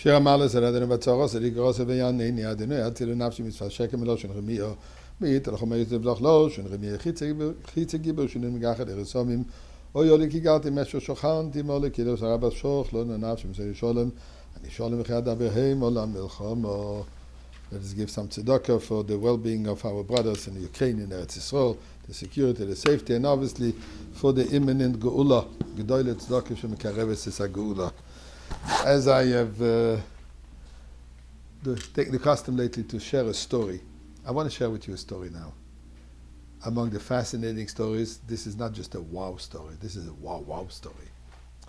שיר המעלה זה נדנו בצורו, זה לגרוס ויענני, אדנו יעציל נפשי מצווה שקם אלו שן רמיו, מית, אנחנו מייס לבלח לו, שן רמיו חיצי גיבר, שנים מגחת הרסומים, או יולי כי גרתי משהו שוכן, תימולי כאילו שרבא שוך, לא ננפשי מסורי שולם, אני שולם וכי אדבר הם עולם מלחמו. Let us give some tzedakah for the well-being of our brothers in Ukraine, in Eretz Yisrael, the security, the safety, and obviously for the imminent geula. Gedoyle tzedakah shemekareves is a geula. As I have taken the custom lately to share a story, I want to share with you a story now. Among the fascinating stories, this is not just a wow story. This is a wow story.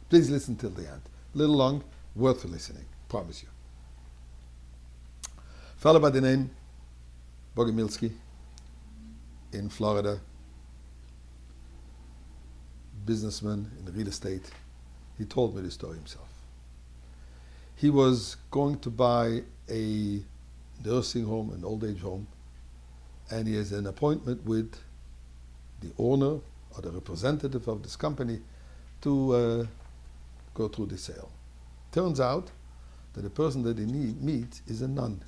Please listen till the end. A little long, worth listening. Promise you. Fellow by the name Bogomilsky in Florida, businessman in real estate. He told me the story himself. He was going to buy a nursing home, an old age home, and he has an appointment with the owner or the representative of this company to go through the sale. Turns out that the person that he meets is a nun.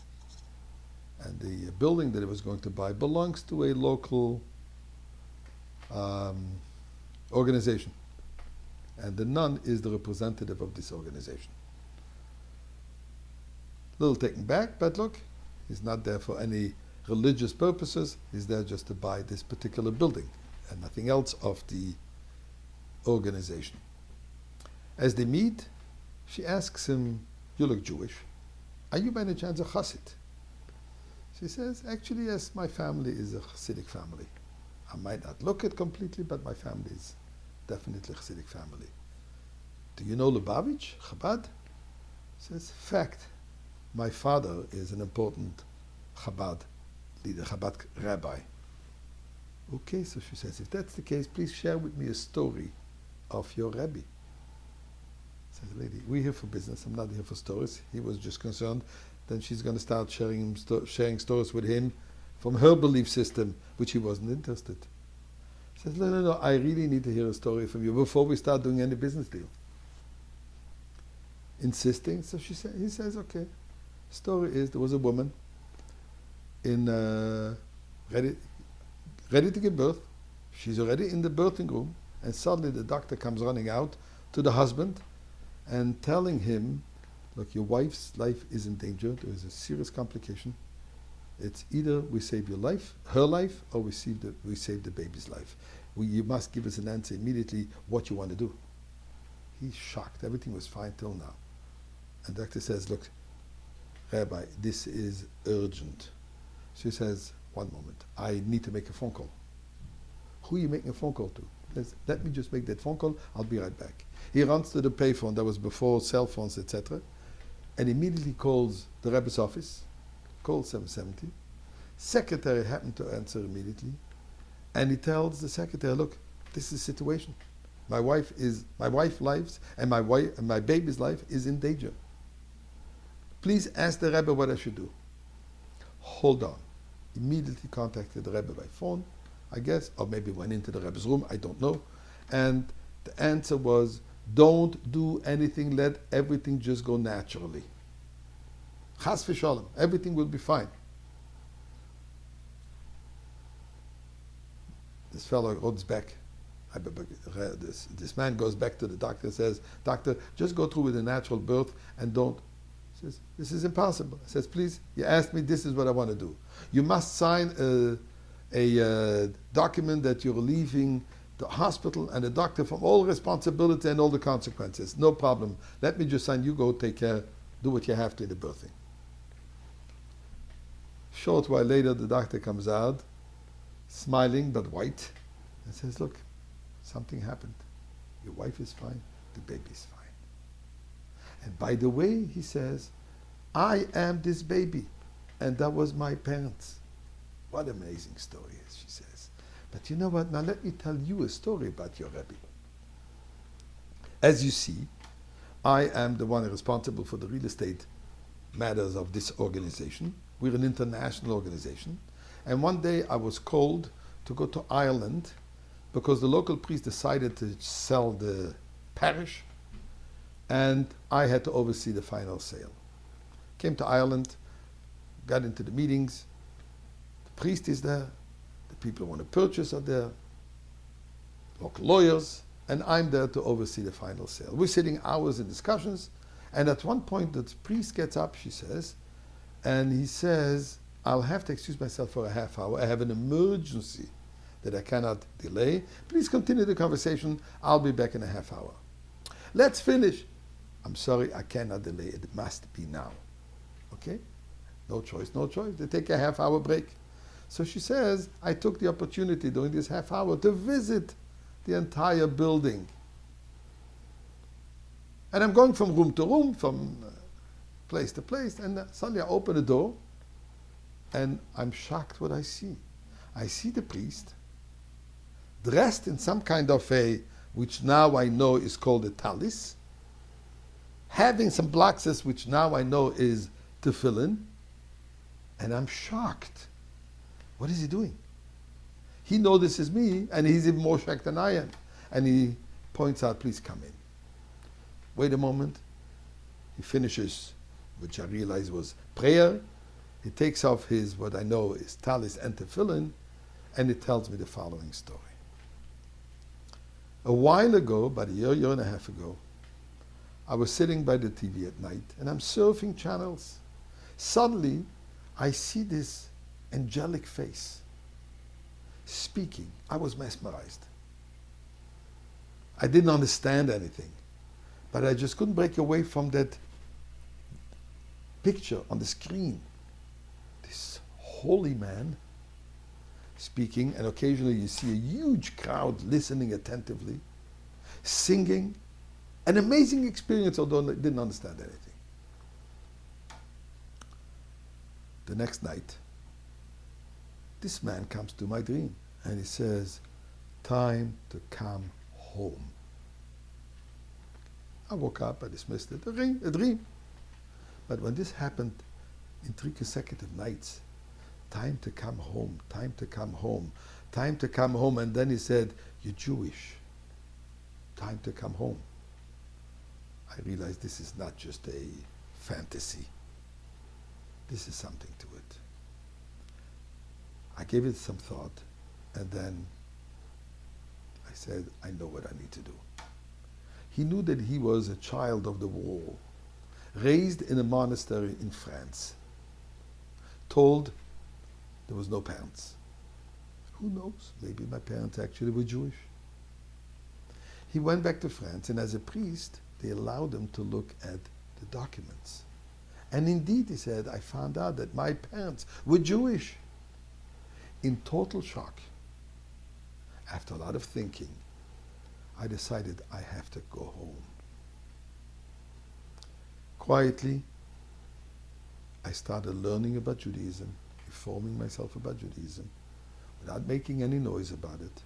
And the building that he was going to buy belongs to a local organization. And the nun is the representative of this organization. A little taken back, but look, he's not there for any religious purposes. He's there just to buy this particular building and nothing else of the organization. As they meet, she asks him, "You look Jewish. Are you by any chance a Chassid?" She says, "Actually, yes, my family is a Hasidic family. I might not look it completely, but my family is definitely a Hasidic family. Do you know Lubavitch, Chabad?" She says, "Fact, my father is an important Chabad leader, Chabad rabbi." Okay, so she says, "If that's the case, please share with me a story of your Rebbe." Says the lady, "We're here for business. I'm not here for stories." He was just concerned. Then she's going to start sharing stories with him from her belief system, which he wasn't interested. He says, no, I really need to hear a story from you before we start doing any business deal. Insisting, so he says, okay. Story is, there was a woman in ready to give birth. She's already in the birthing room, and suddenly the doctor comes running out to the husband and telling him, "Look, your wife's life is in danger. There is a serious complication. It's either we save your life, her life, or we save the baby's life. You must give us an answer immediately what you want to do." He's shocked. Everything was fine till now. And the doctor says, "Look, Rabbi, this is urgent." She says, "One moment. I need to make a phone call." "Who are you making a phone call to?" "Let me just make that phone call. I'll be right back." He runs to the payphone. That was before cell phones, etc. And immediately calls the Rebbe's office, calls 770. Secretary happened to answer immediately. And he tells the secretary, "Look, this is the situation. My wife's life and my baby's life is in danger. Please ask the Rebbe what I should do." "Hold on." Immediately contacted the Rebbe by phone, I guess, or maybe went into the Rebbe's room, I don't know. And the answer was, don't do anything, let everything just go naturally. Chas v'shalom, everything will be fine. This fellow goes back. This man goes back to the doctor and says, "Doctor, just go through with a natural birth and don't." He says, "This is impossible." He says, "Please, you asked me, this is what I want to do. You must sign a document that you're leaving the hospital and the doctor from all responsibility and all the consequences. No problem. Let me just sign. You go take care. Do what you have to in the birthing." Short while later, the doctor comes out, smiling but white, and says, "Look, something happened. Your wife is fine. The baby is fine. And by the way," he says, "I am this baby, and that was my parents." What an amazing story is, she says. "But you know what? Now let me tell you a story about your Rebbe. As you see, I am the one responsible for the real estate matters of this organization. We're an international organization. And one day I was called to go to Ireland because the local priest decided to sell the parish, and I had to oversee the final sale. came to Ireland, got into the meetings. The priest is there. The people who want to purchase are there. Local lawyers. And I'm there to oversee the final sale. We're sitting hours in discussions. And at one point, the priest gets up, she says, and he says, I'll have to excuse myself for a half hour. I have an emergency that I cannot delay. Please continue the conversation. I'll be back in a half hour. Let's finish. I'm sorry, I cannot delay. It must be now. Okay? No choice, no choice. They take a half hour break. So she says, I took the opportunity during this half hour to visit the entire building. And I'm going from room to room, from place to place, and suddenly I open the door, and I'm shocked what I see. I see the priest, dressed in some kind of which now I know is called a talis, having some bloxes, which now I know is tefillin, and I'm shocked. What is he doing? He notices me, and he's even more shocked than I am. And he points out, please come in. Wait a moment. He finishes, which I realize was prayer. He takes off his, what I know is talis and tefillin, and he tells me the following story. A while ago, about a year and a half ago, I was sitting by the TV at night, and I'm surfing channels. Suddenly, I see this angelic face speaking. I was mesmerized. I didn't understand anything, but I just couldn't break away from that picture on the screen. This holy man speaking, and occasionally you see a huge crowd listening attentively, singing. An amazing experience, although I didn't understand anything. The next night, this man comes to my dream and he says, time to come home. I woke up, I dismissed it, a dream. But when this happened in 3 consecutive nights, time to come home, time to come home, time to come home, and then he said, you're Jewish, time to come home. I realized this is not just a fantasy. This is something to it. I gave it some thought, and then I said, I know what I need to do. He knew that he was a child of the wall, raised in a monastery in France, told there was no parents. Who knows? Maybe my parents actually were Jewish. He went back to France, and as a priest, they allowed him to look at the documents. And indeed, he said, I found out that my parents were Jewish. In total shock, after a lot of thinking, I decided I have to go home. Quietly, I started learning about Judaism, informing myself about Judaism, without making any noise about it.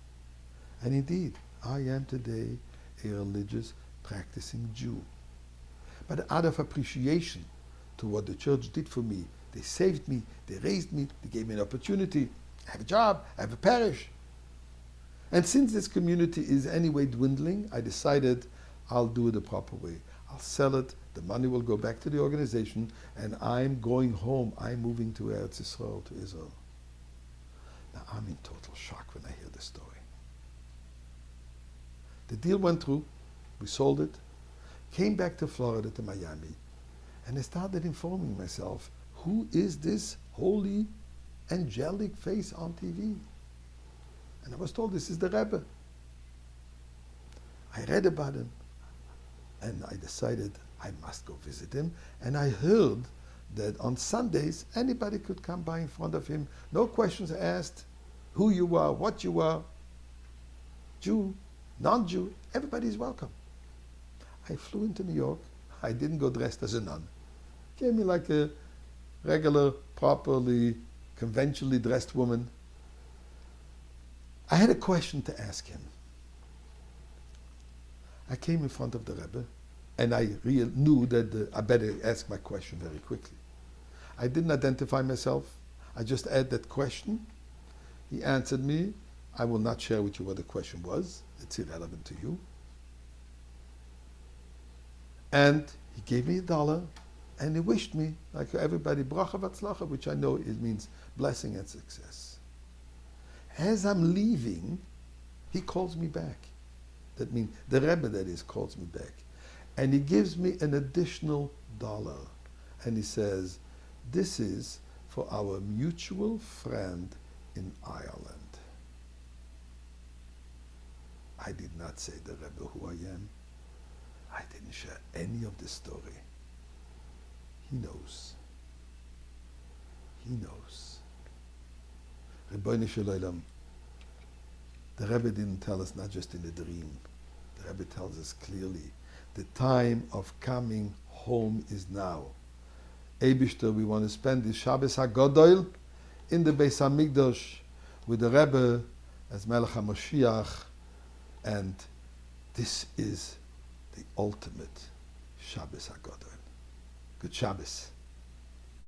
And indeed, I am today a religious, practicing Jew. But out of appreciation to what the church did for me, they saved me, they raised me, they gave me an opportunity. I have a job, I have a parish. And since this community is anyway dwindling, I decided I'll do it the proper way. I'll sell it, the money will go back to the organization, and I'm going home. I'm moving to Eretz Yisrael, to Israel. Now I'm in total shock when I hear this story. The deal went through, we sold it, came back to Florida, to Miami, and I started informing myself, who is this holy, angelic face on TV? And I was told this is the Rebbe. I read about him, and I decided I must go visit him. And I heard that on Sundays, anybody could come by in front of him, no questions asked, who you are, what you are, Jew, non-Jew, everybody's welcome. I flew into New York. I didn't go dressed as a nun. Came me like a regular, properly, conventionally dressed woman. I had a question to ask him. I came in front of the Rebbe, and I knew that I better ask my question very quickly. I didn't identify myself. I just had that question. He answered me. I will not share with you what the question was. It's irrelevant to you. And he gave me $1, And he wished me, like everybody, bracha v'atzlacha, which I know it means blessing and success. As I'm leaving, he calls me back. That means the Rebbe, that is, calls me back. And he gives me an additional $1. And he says, this is for our mutual friend in Ireland. I did not say the Rebbe who I am. I didn't share any of the story. He knows. He knows. Rebbeinu Shel Olam, the Rebbe didn't tell us not just in a dream. The Rebbe tells us clearly, the time of coming home is now. Eibishter, we want to spend this Shabbos HaGodol in the Beis HaMikdash with the Rebbe as Melech HaMashiach, and this is the ultimate Shabbos HaGodol. Good Shabbos.